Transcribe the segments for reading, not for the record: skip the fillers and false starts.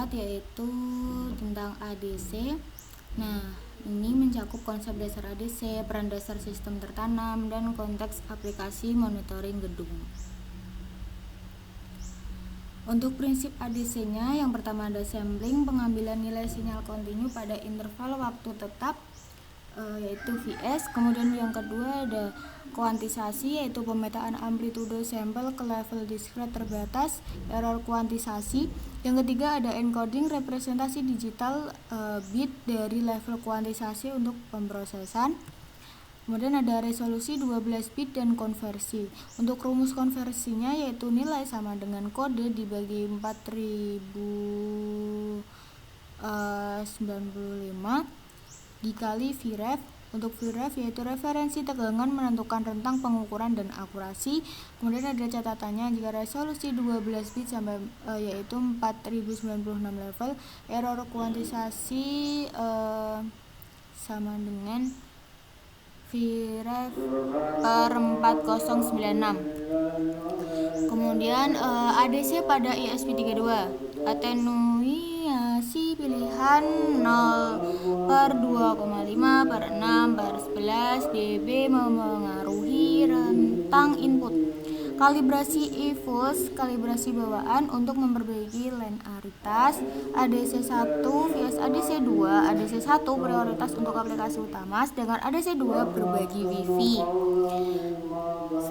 keempat yaitu tentang ADC. Nah, ini mencakup konsep dasar ADC, peran dasar sistem tertanam, dan konteks aplikasi monitoring gedung. Untuk prinsip ADC-nya, yang pertama ada sampling, pengambilan nilai sinyal kontinu pada interval waktu tetap, yaitu Vs. Kemudian yang kedua ada kuantisasi, yaitu pemetaan amplitude sampel ke level diskret terbatas, error kuantisasi. Yang ketiga ada encoding, representasi digital bit dari level kuantisasi untuk pemrosesan. Kemudian ada resolusi 12 bit dan konversi. Untuk rumus konversinya yaitu nilai sama dengan kode dibagi 4095 dikali Vref. Untuk Vref yaitu referensi tegangan menentukan rentang pengukuran dan akurasi. Kemudian ada catatannya, jika resolusi 12 bit sampai yaitu 4096 level, error kuantisasi sama dengan Vref per 4096. Kemudian ADC pada ESP32, atenuasi pilihan 0 per 2,5 per 6 per 11 dB memengaruhi rentang input. Kalibrasi EFUS, kalibrasi bawaan untuk memperbaiki linearitas. ADC1 vs ADC2, ADC1 prioritas untuk aplikasi utama, sedangkan ADC2 berbagi Wi-Fi.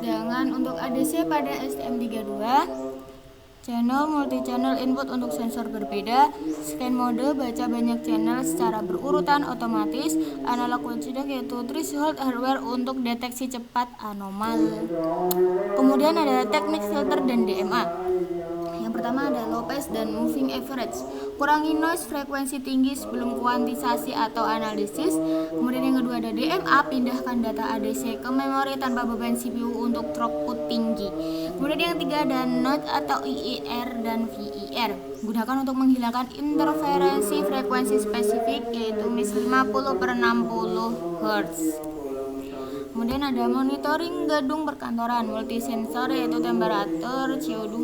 Sedangkan untuk ADC pada STM32, channel multi-channel input untuk sensor berbeda, scan mode baca banyak channel secara berurutan otomatis, analog watchdog yaitu threshold hardware untuk deteksi cepat anomal. Kemudian ada teknik filter dan DMA. Yang pertama ada low pass dan moving average. Kurangi noise frekuensi tinggi sebelum kuantisasi atau analisis. Kemudian yang kedua ada DMA, pindahkan data ADC ke memori tanpa beban CPU untuk throughput tinggi. Kemudian yang ketiga ada node atau IIR dan VIR. Gunakan untuk menghilangkan interferensi frekuensi spesifik yaitu MIS 50 per 60 Hz. Kemudian ada monitoring gedung perkantoran, multisensor yaitu temperatur, CO2,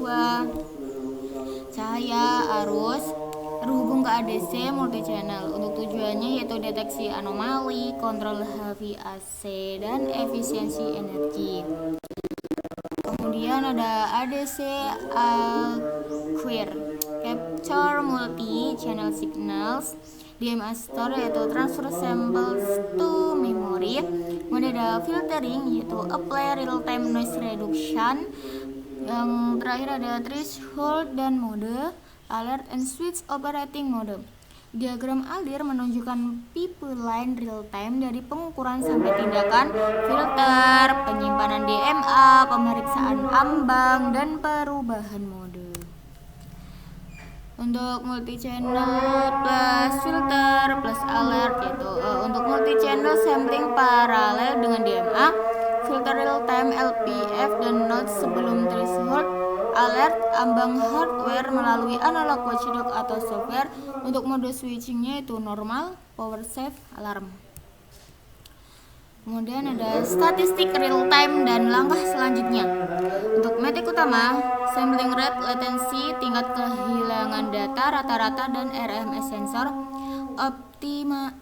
cahaya, arus, terhubung ke ADC multi-channel. Untuk tujuannya yaitu deteksi anomali, kontrol HVAC, dan efisiensi energi. Kemudian ada ADC Acquire, Capture Multi-Channel Signals, DMA Store yaitu Transfer Samples to Memory. Kemudian ada filtering yaitu Apply Real Time Noise Reduction. Yang terakhir ada threshold dan mode, alert and switch operating mode. Diagram Aldir menunjukkan pipeline real time dari pengukuran sampai tindakan filter, penyimpanan DMA, pemeriksaan ambang, dan perubahan mode. Untuk multi-channel plus filter plus alert yaitu untuk multi-channel sampling paralel dengan DMA, filter real time LPF dan noise sebelum threshold, alert, ambang hardware melalui analog watchdog atau software. Untuk mode switchingnya itu normal, power save, alarm. Kemudian ada statistik real time dan langkah selanjutnya. Untuk metrik utama, sampling rate, latency, tingkat kehilangan data rata-rata dan RMS sensor,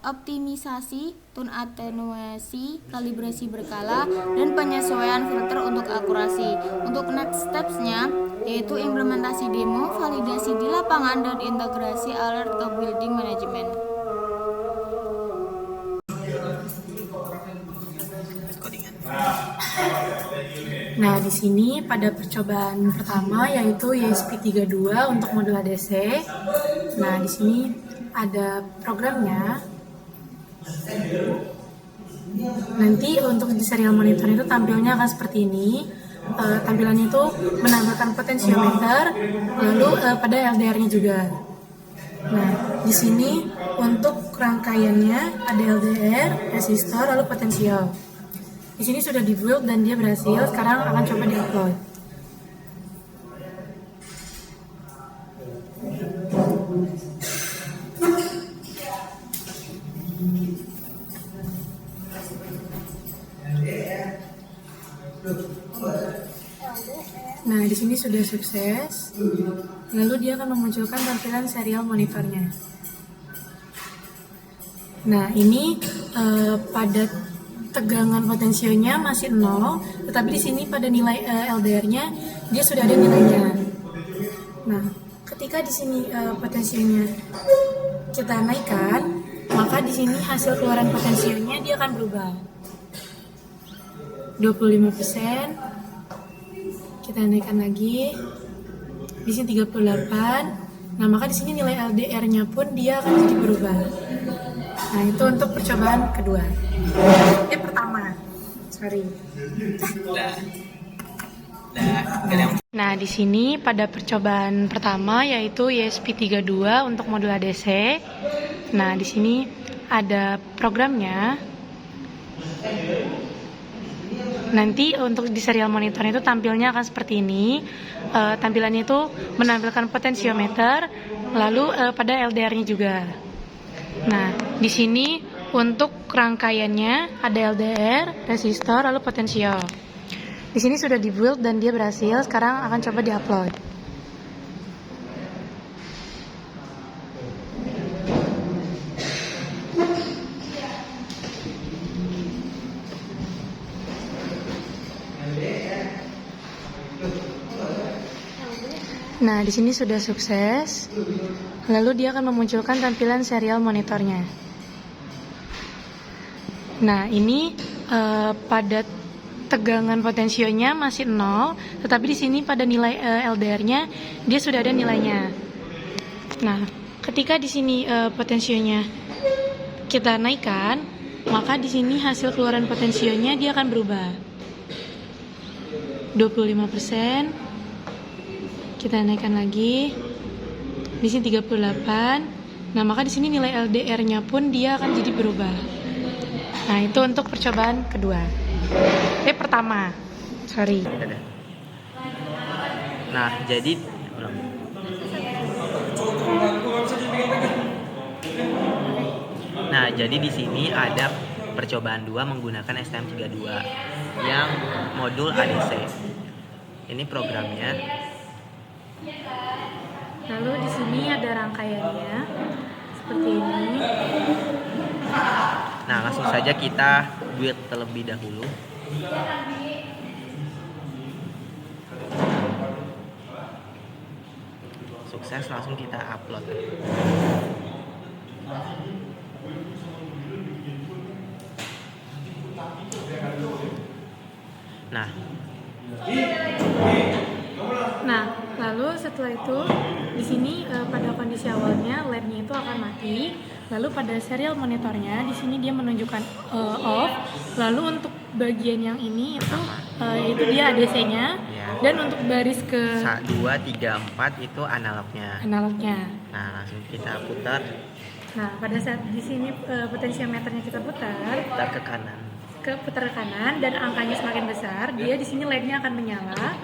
optimisasi, tune atenuasi, kalibrasi berkala, dan penyesuaian filter untuk akurasi. Untuk next steps-nya yaitu implementasi demo, validasi di lapangan, dan integrasi alert ke building management. Nah, di sini pada percobaan pertama yaitu ESP32 untuk modul ADC. Nah, di sini ada programnya. Nanti untuk di serial monitor itu tampilnya akan seperti ini. Tampilannya itu menampilkan potensiometer, lalu pada LDR-nya juga. Nah, di sini untuk rangkaiannya ada LDR, resistor, lalu potensial. Di sini sudah di-build dan dia berhasil. Sekarang akan coba di-upload. Nah, di sini sudah sukses. Lalu dia akan memunculkan tampilan serial monitornya. Nah, ini pada tegangan potensionya masih 0, tetapi di sini pada nilai LDR-nya dia sudah ada nilainya. Nah, ketika di sini potensionya kita naikkan, maka di sini hasil keluaran potensionya dia akan berubah. 25%, kita naikkan lagi. Di sini 38. Nah, maka di sini nilai LDR-nya pun dia akan jadi berubah. Nah, itu untuk percobaan kedua. Pertama. Sorry. Nah, di sini pada percobaan pertama yaitu ESP32 untuk modul ADC. Nah, di sini ada programnya. Nanti untuk di serial monitor itu tampilnya akan seperti ini. Tampilannya itu menampilkan potensiometer, lalu pada LDR-nya juga. Nah, di sini untuk rangkaiannya ada LDR, resistor, lalu potensio. Di sini sudah di-build dan dia berhasil. Sekarang akan coba di-upload. Nah, di sini sudah sukses. Lalu dia akan memunculkan tampilan serial monitornya. Nah, ini pada tegangan potensionya masih 0, tetapi di sini pada nilai LDR-nya dia sudah ada nilainya. Nah, ketika di sini potensionya kita naikkan, maka di sini hasil keluaran potensionya dia akan berubah. 25%. Kita naikkan lagi. Di sini 38. Nah, maka di sini nilai LDR-nya pun dia akan jadi berubah. Nah, itu untuk percobaan kedua. Pertama. Sorry. Nah, jadi di sini ada percobaan 2 menggunakan STM32 yang modul ADC. Ini programnya. Lalu di sini ada rangkaiannya seperti ini. Nah, langsung saja kita build terlebih dahulu. Sukses, langsung kita upload. Nah, lalu setelah itu di sini pada kondisi awalnya LED-nya itu akan mati. Lalu pada serial monitornya di sini dia menunjukkan off. Lalu untuk bagian yang ini itu dia ADC-nya Ya. dan untuk baris ke 2, 3, 4 itu analognya. Nah, langsung kita putar Nah, pada saat di sini potensiometernya kita putar ke kanan. putar ke kanan dan angkanya semakin besar, dia di sini LED-nya akan menyala.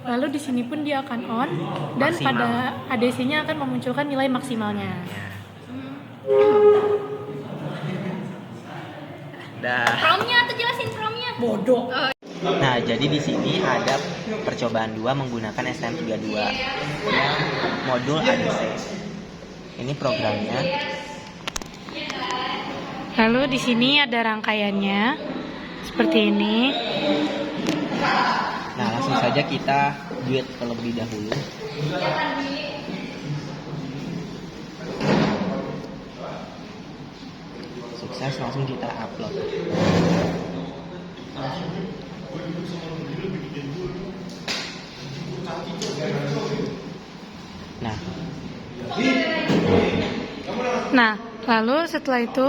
Lalu di sini pun dia akan on dan Maksimal. pada ADC-nya akan memunculkan nilai maksimalnya. Ya. Dah. Promnya tuh jelasin promnya. Bodoh. Nah, jadi di sini ada percobaan 2 menggunakan STM32 yang modul ADC. Ini programnya. Lalu di sini ada rangkaiannya seperti ini. Nah, langsung saja kita build terlebih dahulu. Sukses, langsung kita upload. Nah, lalu setelah itu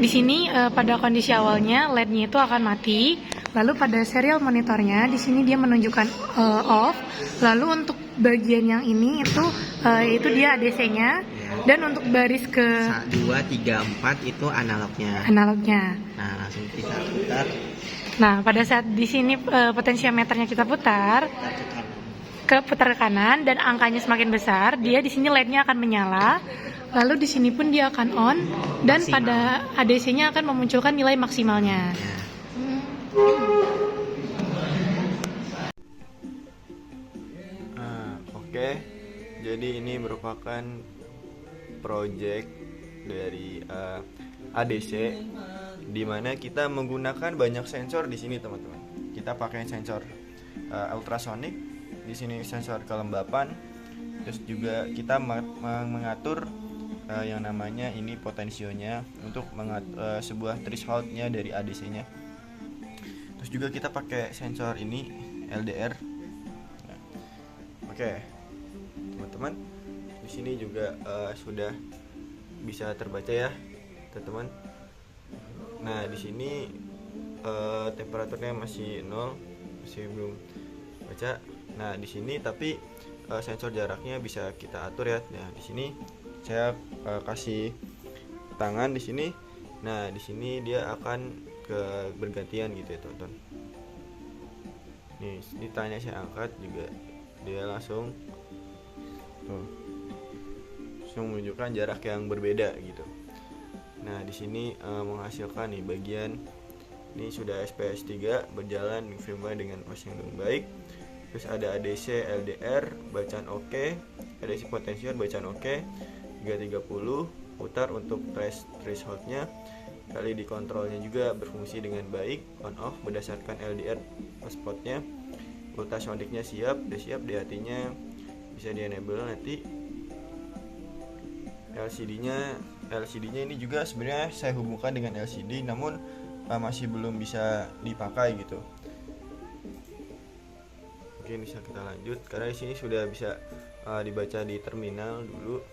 di sini pada kondisi awalnya LED-nya itu akan mati. Lalu pada serial monitornya di sini dia menunjukkan off. Lalu untuk bagian yang ini itu dia ADC-nya dan untuk baris ke 2, 3, 4 itu analognya. Nah, langsung kita putar Nah, pada saat di sini potensiometernya kita putar ke kanan. ke kanan dan angkanya semakin besar, dia di sini LED-nya akan menyala. Lalu di sini pun dia akan on dan Maksimal. pada ADC-nya akan memunculkan nilai maksimalnya. Ya. Jadi ini merupakan project dari ADC, di mana kita menggunakan banyak sensor di sini teman-teman. Kita pakai sensor ultrasonic, di sini sensor kelembapan, terus juga kita mengatur yang namanya ini potensionya untuk sebuah thresholdnya dari ADC-nya. Terus juga kita pakai sensor ini LDR. Nah, oke, teman-teman, di sini juga sudah bisa terbaca ya, teman-teman. Nah, di sini temperaturnya masih 0, masih belum baca. Nah, di sini tapi sensor jaraknya bisa kita atur ya. Nah, di sini saya kasih tangan di sini. Nah, di sini dia akan bergantian gitu ya, teman-teman. Nih, ini tanya saya angkat juga dia langsung menunjukkan jarak yang berbeda gitu. Nah, di sini menghasilkan nih bagian ini sudah SPS 3 berjalan di firmware dengan masing dengan baik. Terus ada ADC LDR bacaan oke, ADC potensial bacaan oke, 330 putar untuk thresholdnya, kali di kontrolnya juga berfungsi dengan baik, on off berdasarkan LDR spotnya, ultrasonicnya siap, udah siap, DHT-nya bisa di enable nanti. LCD-nya ini juga sebenarnya saya hubungkan dengan LCD, namun masih belum bisa dipakai gitu. Oke, bisa kita lanjut karena di sini sudah bisa dibaca di terminal dulu.